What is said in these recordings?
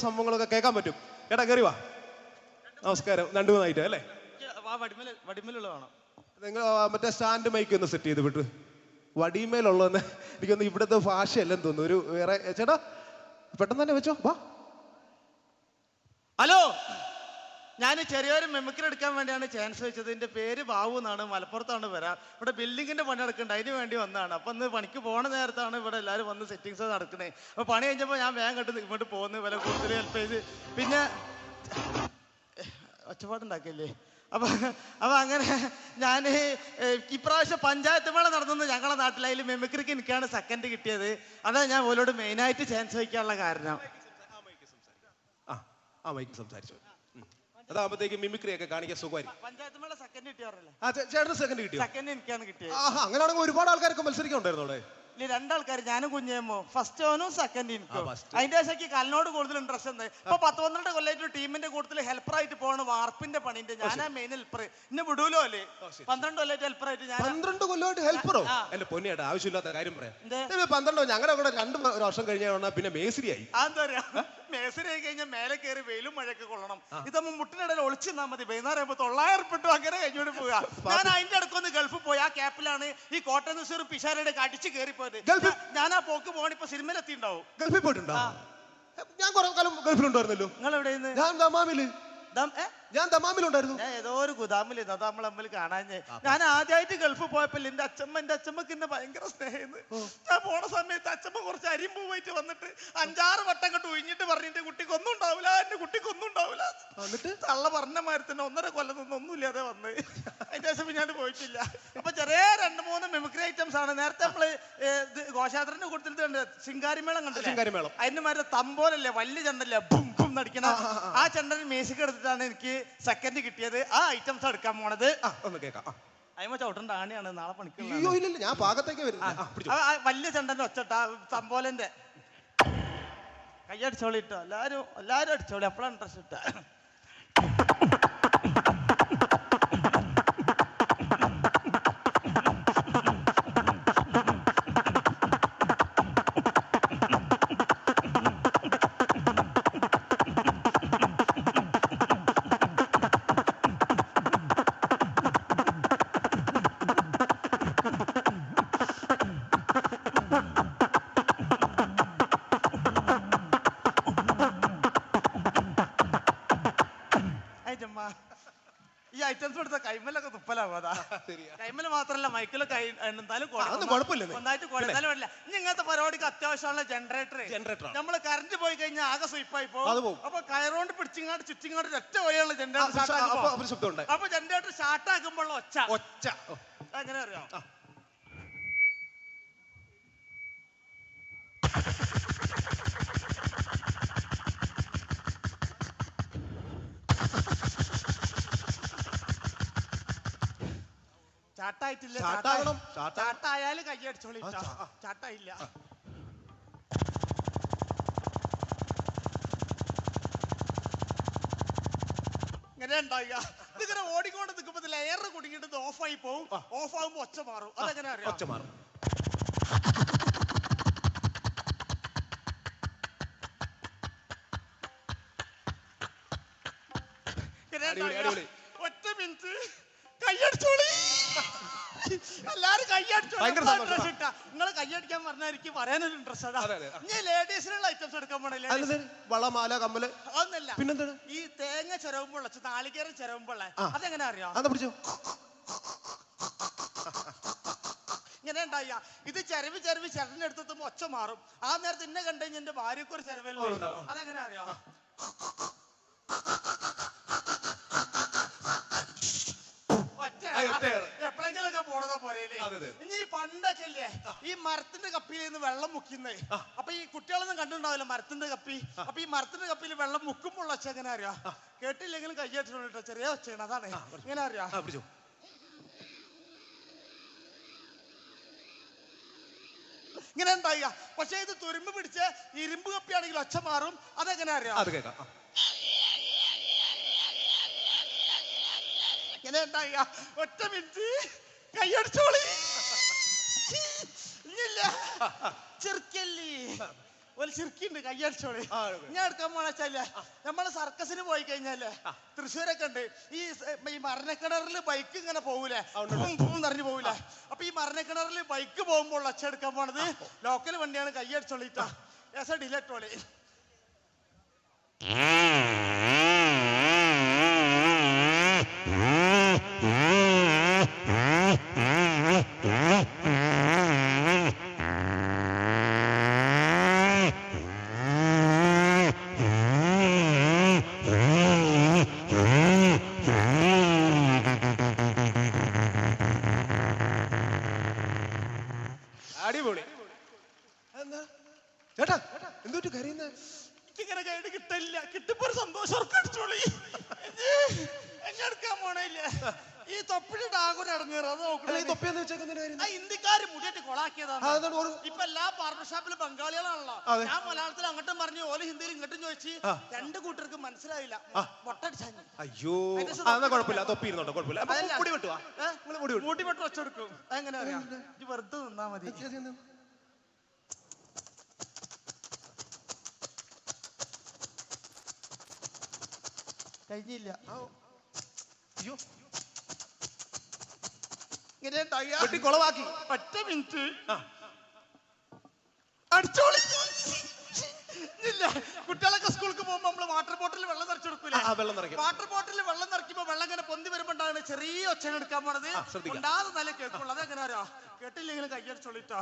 സംഭവങ്ങളൊക്കെ കേൾക്കാൻ പറ്റും. ഏട്ടാ കയറി വാ. നമസ്കാരം. 2-3 അല്ലേ? വടിമേലുള്ളതാണോ? നിങ്ങൾ മറ്റേ സ്റ്റാൻഡ് മൈക്ക് ഒന്ന് സെറ്റ് ചെയ്ത് വിട്ട്. വടിമേലുള്ളതെന്ന് എനിക്കൊന്ന് ഇവിടുത്തെ ഭാഷയല്ലെന്ന് തോന്നുന്നു. ഒരു വേറെ ചേട്ടാ പെട്ടെന്ന് തന്നെ വെച്ചോ. വാ. ഹലോ, ഞാൻ ചെറിയൊരു മെമിക്രി എടുക്കാൻ വേണ്ടിയാണ് ചാൻസ് വെച്ചത്. എൻ്റെ പേര് ബാബു എന്നാണ്, മലപ്പുറത്താണ് വരാം. ഇവിടെ ബിൽഡിങ്ങിന്റെ പണി നടക്കുന്നുണ്ട്, അതിന് വേണ്ടി വന്നതാണ്. അപ്പം ഇന്ന് പണിക്ക് പോണ നേരത്താണ് ഇവിടെ എല്ലാവരും വന്ന് സെറ്റിങ്സ് നടക്കണേ. അപ്പോൾ പണി കഴിഞ്ഞപ്പോൾ ഞാൻ വേഗം കെട്ട് ഇങ്ങോട്ട് പോകുന്നു, വില കൂടുതൽ ഹെൽപ്പ് ചെയ്ത്. പിന്നെ ഒച്ചപ്പാടുണ്ടാക്കില്ലേ. അപ്പം അങ്ങനെ ഞാൻ ഇപ്രാവശ്യം പഞ്ചായത്ത് മേള നടന്നത് ഞങ്ങളുടെ നാട്ടിൽ. അതിൽ മെമിക്രിക്ക് എനിക്കാണ് സെക്കൻഡ് കിട്ടിയത്. അതാണ് ഞാൻ ഓരോട് മെയിനായിട്ട് ചാൻസ് വയ്ക്കാനുള്ള കാരണം. സംസാരിച്ചു അതാകുമ്പോഴത്തേക്ക് മിമിക്രി ഒക്കെ കാണിക്കാൻ സുഖമായിരിക്കും. പഞ്ചായത്ത് മേള സെക്കൻഡ് കിട്ടിയാറല്ലേ? ചേട്ടന് സെക്കൻഡ് കിട്ടിയോ? സെക്കൻഡ് എനിക്കാണ് കിട്ടിയത്. അങ്ങനെയാണെങ്കിൽ ഒരുപാട് ആൾക്കാരൊക്കെ മത്സരിക്കുന്നുണ്ടായിരുന്നു അവിടെ. രണ്ടാൾക്കാർ, ഞാനും കുഞ്ഞേമ്മോ. ഫസ്റ്റ് ഓനും സെക്കൻഡ് എനിക്കും. അതിന്റെ ശേഷം കല്ലിനോട് കൂടുതൽ ഇൻട്രസ്റ്റ് ഉണ്ട്. ഇപ്പൊ 10-12 കൊല്ലമായിട്ട് ടീമിന്റെ കൂടുതൽ ഹെൽപ്പറായിട്ട് പോകണം. വാർപ്പിന്റെ പണിന്റെ ഞാനാ മെയിൻ ഹെൽപ്പർ. ഇന്നെ വിടൂലോ അല്ലേ? 12 കൊല്ലമായിട്ട് ഹെൽപ്പറായിട്ട് ഞാൻ. 12 കൊല്ലമായിട്ട് ഹെൽപ്പറോ? എന്റെ പൊന്നിയേട്ടാ, ആവശ്യമില്ലാത്ത കാര്യം പറയാം. 12 ഞങ്ങളുടെ കൂടെ 2 വർഷം കഴിഞ്ഞാൽ പിന്നെ മേസ്രിയായി. എന്താ പറയാ, മേസ്രി ആയി കഴിഞ്ഞാൽ മേലെ കയറി വെയിലും മഴയൊക്കെ കൊള്ളണം. ഇതാകുമ്പോ മുട്ടിനിടയിൽ ഒളിച്ചു നിന്നാൽ മതി. വൈകുന്നേരം ആകുമ്പോൾ 900 പെട്ടു അങ്ങനെ കഴിഞ്ഞോട്ട് പോവുക. ഞാൻ അതിന്റെ ഇടക്കൊന്ന് ഗൾഫിൽ പോയി. ആ ക്യാപ്പിലാണ് ഈ കോട്ടയം തൃശ്ശൂർ പിഷാരയുടെ അടിച്ച് കയറിപ്പോയത്. ഞാൻ ആ പോക്ക് പോകണ ഇപ്പൊ സിനിമയിൽ എത്തിണ്ടാവും. ഗൾഫിൽ പോയിട്ടുണ്ടോ? ഞാൻ കുറെ കാലം ഗൾഫിലുണ്ടായിരുന്നല്ലോ. നിങ്ങൾ എവിടെയെന്ന്? ഞാൻ ദമാമില്. ഞാൻ ദമാമിലുണ്ടായിരുന്നു. ഞാൻ ഏതോ ഒരു ഗുദാമിൽ അത് നമ്മൾ തമ്മിൽ കാണാൻ. ഞാൻ ആദ്യമായിട്ട് ഗൾഫ് പോയപ്പോ എന്റെ അച്ഛമ്മക്ക് എന്നെ ഭയങ്കര സ്നേഹന്ന്. ഞാൻ പോണ സമയത്ത് അച്ഛമ്മ കുറച്ച് അരിമ്പൂ പോയിട്ട് വന്നിട്ട് 5-6 വട്ടം കണ്ട് ഉഴിഞ്ഞിട്ട് പറഞ്ഞിട്ട് കുട്ടിക്ക് ഒന്നും ഉണ്ടാവില്ല, എന്റെ കുട്ടിക്ക് ഒന്നും ഉണ്ടാവില്ല. എന്നിട്ട് തള്ള പറഞ്ഞ മാതിരി തന്നെ 1.5 കൊല്ലം ഒന്നുമില്ലാതെ വന്ന്. അതിന്റെ ശേഷം ഞാൻ പോയിട്ടില്ല. അപ്പൊ ചെറിയ 2-3 മെമിക്രി ഐറ്റംസ് ആണ്. നേരത്തെ നമ്മള് ഘോഷാത്രന്റെ കൊടുത്തിട്ട് ശിങ്കാരിമേളം കണ്ടില്ല? അതിന്റെ മാതിരി തമ്പോലല്ലേ, വലിയ ചെണ്ടല്ലേ, ബും ബും നടിക്കണ ആ ചെണ്ടന് മ്യൂസിക് എടുത്തിട്ടാണ് എനിക്ക് സെക്കൻഡ് കിട്ടിയത്. ആ ഐറ്റംസ് എടുക്കാൻ പോണത്. ഒന്ന് കേൾക്കാം. അയ്മ ചവിട്ടേണ്ട ആണിയാണ്, നാളെ പണിക്ക്. ഞാൻ പാകത്തേക്ക് വലിയ ചെണ്ടന്റെ ഒച്ചട്ട തമ്പോലന്റെ കയ്യടിച്ചോളി ഇട്ടോ. എല്ലാരും അടിച്ചോളി, അപ്പഴാണ് ഇൻട്രസ്റ്റ് ഇട്ട. ഈ ഐറ്റംസ് എടുത്ത കൈമലൊക്കെ തുപ്പലാവാ. കൈമല മാത്രല്ല മൈക്കിലൊക്കെ എന്തായാലും ഒന്നായിട്ട് കൊടുത്താലും പറ്റില്ല. ഇനി ഇങ്ങനത്തെ പരിപാടിക്ക് അത്യാവശ്യമുള്ള ജനറേറ്റർ. നമ്മള് കറണ്ട് പോയി കഴിഞ്ഞാൽ ആകെ സ്വീപ്പായി പോകും. അപ്പൊ കയറുകൊണ്ട് പിടിച്ചിങ്ങാണ്ട് ചുറ്റിങ്ങാണ്ട് ഒറ്റ വഴിയുള്ള ജനറേറ്റർ. അപ്പൊ ജനറേറ്റർ സ്റ്റാർട്ട് ആക്കുമ്പോൾ ഒച്ച എങ്ങനെ അറിയാം? ചാട്ടായിട്ടില്ല. ചാട്ടായാലും കയ്യടിച്ചോളി. ചാട്ടായില്ല. ഇങ്ങനെ ഉണ്ടാവുക. ഇതിങ്ങനെ ഓടിക്കൊണ്ട് നിൽക്കുമ്പോ എയർ കുടുങ്ങിയിട്ട് ഓഫായി പോവും. ഓഫ് ആകുമ്പോ ഒച്ച മാറും. അതെങ്ങനെ അറിയാം? ഒച്ച മാറും. ഒറ്റ മിനിറ്റ് കയ്യടിച്ചോളി. എല്ലാരും കയ്യടിച്ചോളി. നിങ്ങള് കയ്യടിക്കാൻ പറഞ്ഞാൽ എനിക്ക് പറയാനൊരു ഇൻട്രസ്റ്റ്. ഞാൻ ലേഡീസിനുള്ള ഐറ്റംസ് എടുക്കാൻ പോണേ. വളമാല, കമ്മല്. അതൊന്നല്ല, പിന്നെന്താണ് ഈ തേങ്ങ ചിരവുമ്പോൾ നാളികേരം ചിരവുമ്പോൾ അതെങ്ങനെ അറിയാം? ഇങ്ങനെ ഉണ്ടായ ഇത് ചെരവ് ചിരവിനെടുത്തെത്തുമ്പോ ഒച്ച മാറും. ആ നേരത്തെ ഇന്നെ കണ്ടു കഴിഞ്ഞാൽ എന്റെ ഭാര്യക്ക് ഒരു ചിരവല്ലോ. അതെങ്ങനെ അറിയാം? എപ്പോഴെങ്കിലൊക്കെ പോണതോ പോരേലേ. ഇനി പണ്ടൊക്കെ ഇല്ലേ ഈ മരത്തിന്റെ കപ്പിയിൽ നിന്ന് വെള്ളം മുക്കുന്നേ. അപ്പൊ ഈ കുട്ടികളൊന്നും കണ്ടിട്ടുണ്ടാവില്ല മരത്തിന്റെ കപ്പി. അപ്പൊ ഈ മരത്തിന്റെ കപ്പിയിൽ വെള്ളം മുക്കുമ്പോൾ ഒച്ച എങ്ങനെ അറിയാം? കേട്ടില്ലെങ്കിലും കയ്യേറ്റിട്ടോ, ചെറിയ ഒച്ചയാണ്. അതാണ് ഇങ്ങനെ അറിയാം. ഇങ്ങനെ ഉണ്ടാവുക. പക്ഷെ ഇത് തുരുമ്പ് പിടിച്ച് ഇരുമ്പ് കപ്പിയാണെങ്കിൽ ഒച്ച മാറും. അതെങ്ങനെ അറിയാം? ഇങ്ങനെ ഉണ്ടാവുക. ഒറ്റ മിനിറ്റ് കയ്യടിച്ചോളി. ഇല്ല ചെറുക്കല്ലി ഒരു ചിർക്കിണ്ട് കയ്യടിച്ചോളി. ഞാൻ എടുക്കാൻ പോണെച്ചാലേ നമ്മള് സർക്കസിന് പോയി കഴിഞ്ഞാലേ തൃശ്ശൂരൊക്കെ ഉണ്ട് ഈ മരണക്കിണറിൽ ബൈക്ക് ഇങ്ങനെ പോകൂലേ, നിറഞ്ഞു പോകൂലേ. അപ്പൊ ഈ മരണക്കിണറിൽ ബൈക്ക് പോകുമ്പോൾ ഒച്ച എടുക്കാൻ പോണത് ലോക്കൽ വണ്ടിയാണ്. കയ്യടിച്ചോളിട്ടാ ഡിലറ്റോളി. അടിപൊളി. ചേട്ടാ എന്തൊരു കരയുന്ന? ഇങ്ങനെ കൈഡ് കിട്ടില്ല, കിട്ടുമ്പോ ഒരു സന്തോഷം അടിച്ചോളി. എന്നെടുക്കാൻ പോണില്ല. ഈ തൊപ്പിയുടെ ടാഗോർ ഇറങ്ങുക അത് നോക്കണം. ഇന്ത്യക്കാര് മുടിയായിട്ട് കൊളാക്കിയതാണ്. ഇപ്പൊ എല്ലാ ബാർബർ ഷാപ്പിലും ബംഗാളികളാണല്ലോ. ഞാൻ മലയാളത്തിൽ അങ്ങോട്ടും പറഞ്ഞു, ഓല് ഹിന്ദിയിൽ ഇങ്ങോട്ടും ചോദിച്ചു. രണ്ട് കൂട്ടർക്ക് മനസ്സിലായില്ല. മൊട്ടടിച്ചാ അയ്യോ കുഴപ്പമില്ല, തൊപ്പി ഇരുന്നോട്ടോ, കുഴപ്പമില്ല. മൂട്ടി വെട്ട് വെച്ചെടുക്കും. അതെങ്ങനെ അറിയാം? ഇത് വെറുതെ നിന്നാ മതി. കഴിഞ്ഞില്ല. ഇങ്ങനെ കൊളവാക്കി. ഒറ്റ മിനിറ്റ് അടിച്ചോളി. ഇല്ല, കുട്ടികളൊക്കെ സ്കൂൾക്ക് പോകുമ്പോ നമ്മള് വാട്ടർ ബോട്ടിൽ വെള്ളം നിറച്ചു കൊടുക്കൂലേ? വാട്ടർ ബോട്ടിൽ വെള്ളം നിറയ്ക്കുമ്പോ വെള്ളം ഇങ്ങനെ പൊന്തി വരുമ്പോണ്ടാണ് ചെറിയ ഒച്ച എടുക്കാൻ പോണത്. ഉണ്ടാതെ നല്ല കേൾക്കുള്ളൂ. അതെങ്ങനെ അറിയാം? കേട്ടില്ലെങ്കിലും കയ്യടിച്ചോളിട്ടാ.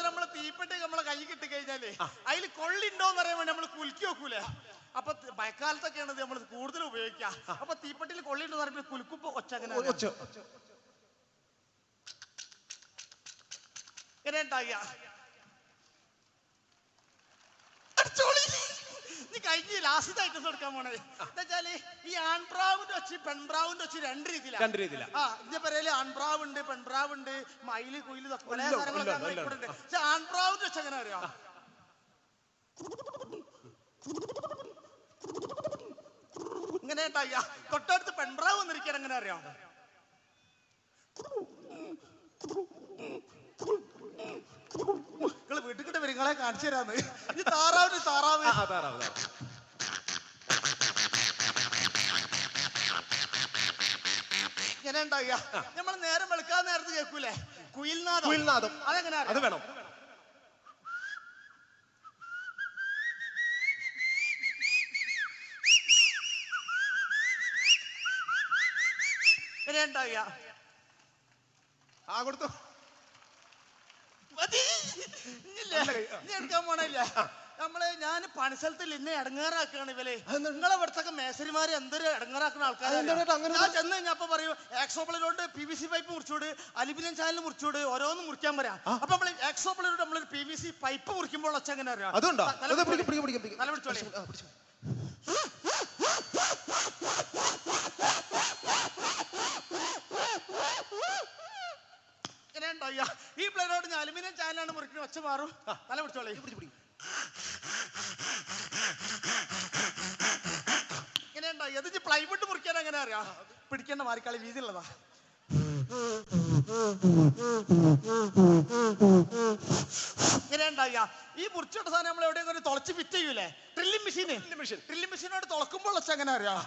നമ്മള് തീപ്പെട്ടി നമ്മളെ കൈ കിട്ടി കഴിഞ്ഞാലേ അതിൽ കൊള്ളിണ്ടോന്ന് അറിയാൻ വേണ്ടി നമ്മള് കുലുക്കി വെക്കൂലേ? അപ്പൊ മഴക്കാലത്തൊക്കെയാണ് നമ്മൾ കൂടുതൽ ഉപയോഗിക്കുക. അപ്പൊ തീപ്പെട്ടിയിൽ കൊള്ളിണ്ടോ പറയുമ്പോ കുലുക്കുമ്പോ ഒച്ച അങ്ങനെ ഉണ്ടാകുക. നീ കഴിഞ്ഞ ലാസ്റ്റ് ഐറ്റംസ് എടുക്കാൻ പോണേ എന്താച്ചാല് ഈ ആൺപ്രാവിന്റെ വെച്ച് പെൺപ്രാവിന്റെ വെച്ച് രണ്ട് രീതിയിലാണ്. ഇതിന്റെ പേരേല് ആൺപ്രാവ് ഉണ്ട്, പെൺപ്രാവ് ഉണ്ട്, മയില് കുയില് പല സാധനങ്ങളൊക്കെ. പക്ഷെ ആൺപ്രാവിന്റെ വെച്ച് എങ്ങനെ അറിയാം? ഇങ്ങനെ ഉണ്ടാകുക. തൊട്ടടുത്ത് പെൺപ്രാവ് വന്നിരിക്കാൻ എങ്ങനെ അറിയാം? നിങ്ങള് വീട്ടിൽ കിட்ட നിങ്ങളെ കാണിച്ചു തരാന്ന്. ഈ താറാവ് ഇങ്ങനെ ഉണ്ടാകുക. നമ്മൾ നേരം വെളുക്കാൻ നേരത്ത് കേൾക്കൂലേ കുയിൽനാദം? അതെങ്ങനെ അത് വേണം. ഇങ്ങനെ ഉണ്ടാകുക. കൊടുത്തു എടുക്കാൻ പോണില്ല. ഞാൻ പണിസ്ഥലത്തിൽ ഇന്നെ ഇടങ്ങാറാക്കാണ് ഇവലെ. നിങ്ങളെ ഇവിടത്തൊക്കെ മേശരിമാര് എന്തൊരു ഇടങ്ങാറാക്കുന്ന ആൾക്കാരാണ്. ഞാൻ ചെന്ന് കഴിഞ്ഞപ്പോ പറയൂ എക്സോപ്ലൈനോട് PVC പൈപ്പ് മുറിച്ചോട്, അലുമിനിയം ചാനൽ മുറിച്ചോട്, ഓരോന്നും മുറിക്കാൻ പറയാം. അപ്പൊ നമ്മൾ എക്സോപ്ലൈനോട് നമ്മളൊരു PVC പൈപ്പ് മുറിക്കുമ്പോൾ ഒച്ച എങ്ങനെ അറിയാം? തല പിടിച്ചോളെ. ഇങ്ങനെ ഉണ്ടാവുക. ഈ പ്ലെയിനോട് ഞാൻ അലുമിനിയം ചാനലാണ് മുറിക്കുന്നത്, ഒച്ച മാറും. തല പിടിച്ചോളെ. ഇങ്ങനെ ഉണ്ടാവുക. ഇത് പ്ലൈവുഡ് മുറിക്കാൻ എങ്ങനെ അറിയാം? പിടിക്കേണ്ട മാറിക്കളി വീതിയുള്ളതാ. ഇങ്ങനെ ഉണ്ടാവുക. ഈ മുറിച്ചോട്ട സാധനം നമ്മൾ എവിടെയെങ്കിലും തുളച്ച് ഫിറ്റ് ചെയ്യൂലേ? ഡ്രില്ലിംഗ് മെഷീനോട് തുളക്കുമ്പോൾ വെച്ചാൽ എങ്ങനെ അറിയാം?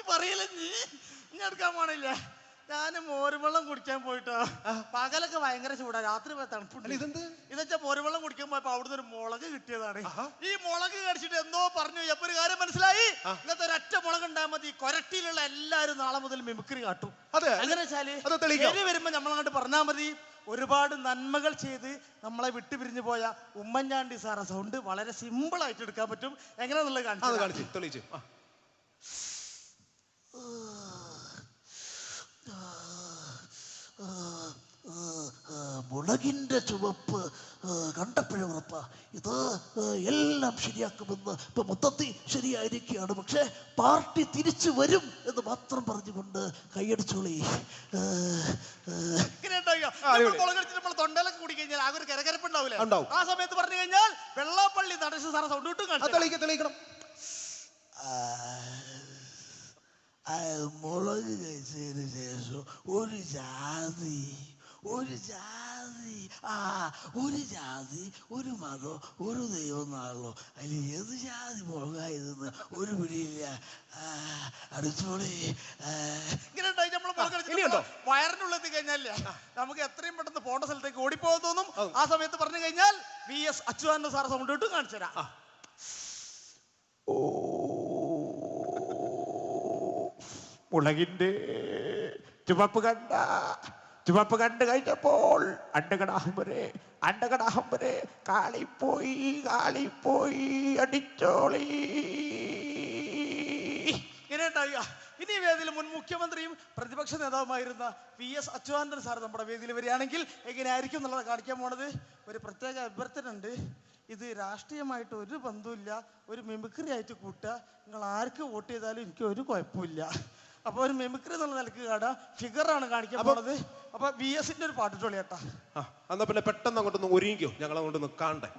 പറയല നീ എടുക്കാൻ പോണില്ലേ? ഞാന് മോരുവെള്ളം കുടിക്കാൻ പോയിട്ടോ. പകലൊക്കെ ഭയങ്കര ചൂടാ, രാത്രി തണുപ്പുണ്ട്. ഇതെച്ചാ മോരുവെള്ളം കുടിക്കാൻ പോയപ്പോ അവിടുന്ന് ഒരു മുളക് കിട്ടിയതാണ്. ഈ മുളക് കടിച്ചിട്ട് എന്തോ പറഞ്ഞു. എപ്പോ ഒരു കാര്യം മനസ്സിലായി, ഇങ്ങനത്തെ ഒരൊറ്റ മുളക് ഉണ്ടായാൽ മതി, കൊരട്ടിയിലുള്ള എല്ലാരും നാളെ മുതൽ മിമിക്രി കാട്ടും. അങ്ങനെ വെച്ചാല് വരുമ്പോ നമ്മളങ്ങോട്ട് പറഞ്ഞാൽ മതി. ഒരുപാട് നന്മകൾ ചെയ്ത് നമ്മളെ വിട്ടുപിരിഞ്ഞു പോയ ഉമ്മൻചാണ്ടി സാറ സൗണ്ട് വളരെ സിമ്പിൾ ആയിട്ട് എടുക്കാൻ പറ്റും. എങ്ങനെയാന്നുള്ളത് കാണിച്ചു. മുളകിൻ്റെ ചുവപ്പ് കണ്ടപ്പോഴേ ഉറപ്പാ ഇത് എല്ലാം ശരിയാക്കുമെന്ന്. ഇപ്പൊ മൊത്തത്തിൽ ശരിയായിരിക്കുകയാണ്. പക്ഷെ പാർട്ടി തിരിച്ചു വരും എന്ന് മാത്രം പറഞ്ഞുകൊണ്ട് കൈയടിച്ചോളി. തൊണ്ടയിലൊക്കെ കൂടി കഴിഞ്ഞാൽ ആകെ ഒരു കരകരപ്പുണ്ടാവില്ലേ? ഉണ്ടാവും. ആ സമയത്ത് പറഞ്ഞു കഴിഞ്ഞാൽ വെള്ളാപ്പള്ളി നടേശ സാറെ സൗണ്ട് ഇട്ടും തെളിയിക്കണം. മുളക് കഴിച്ചതിന് ശേഷം ഒരു ജാതി ഒരു ജാതി ഒരു മതം ഒരു ദൈവം എന്നാണല്ലോ. അതിൽ ഏത് ജാതി മുളകായതെന്ന് ഒരു പിടിയില്ല. അടുത്തോളി. വയറിനുള്ളെത്തി കഴിഞ്ഞാലേ നമുക്ക് എത്രയും പെട്ടെന്ന് പോകേണ്ട സ്ഥലത്തേക്ക് ഓടിപ്പോകാൻ തോന്നും. ആ സമയത്ത് പറഞ്ഞു കഴിഞ്ഞാൽ VS അച്യുതാനന്ദ സാറ് സൗണ്ട് ഇട്ട് കാണിച്ചു തരാം. മുളകിന്റെ ചുവപ്പ് കണ്ട് കഴിഞ്ഞപ്പോൾ അണ്ടകടാഹം വരെ കാളിപ്പോയി അടിച്ചോളി. ഇങ്ങനെ ഉണ്ടാവുക. ഇനി വേദിയിൽ മുൻ മുഖ്യമന്ത്രിയും പ്രതിപക്ഷ നേതാവുമായിരുന്ന VS അച്യുതാനന്ദൻ സാർ നമ്മുടെ വേദിയിൽ വരികയാണെങ്കിൽ എങ്ങനെയായിരിക്കും എന്നുള്ളത് കാണിക്കാൻ പോണത്. ഒരു പ്രത്യേക അഭ്യർത്ഥന ഉണ്ട്. ഇത് രാഷ്ട്രീയമായിട്ട് ഒരു ബന്ധവുമില്ല, ഒരു മിമിക്രി ആയിട്ട് കൂട്ടുക. നിങ്ങൾ ആർക്ക് വോട്ട് ചെയ്താലും എനിക്ക് ഒരു കുഴപ്പമില്ല. അപ്പൊ ഒരു മിമിക്രി എന്നുള്ള നിലക്ക് കാണാ ഫിഗറാണ് കാണിക്കാൻ പോണത്. അപ്പൊ VS-ന്റെ ഒരു പാട്ടിട്ടോളി കേട്ടാ. എന്നാ പിന്നെ പെട്ടെന്ന് അങ്ങോട്ടൊന്ന് ഒരുങ്ങിക്കോ, ഞങ്ങൾ അങ്ങോട്ടൊന്ന് കാണണ്ടേ.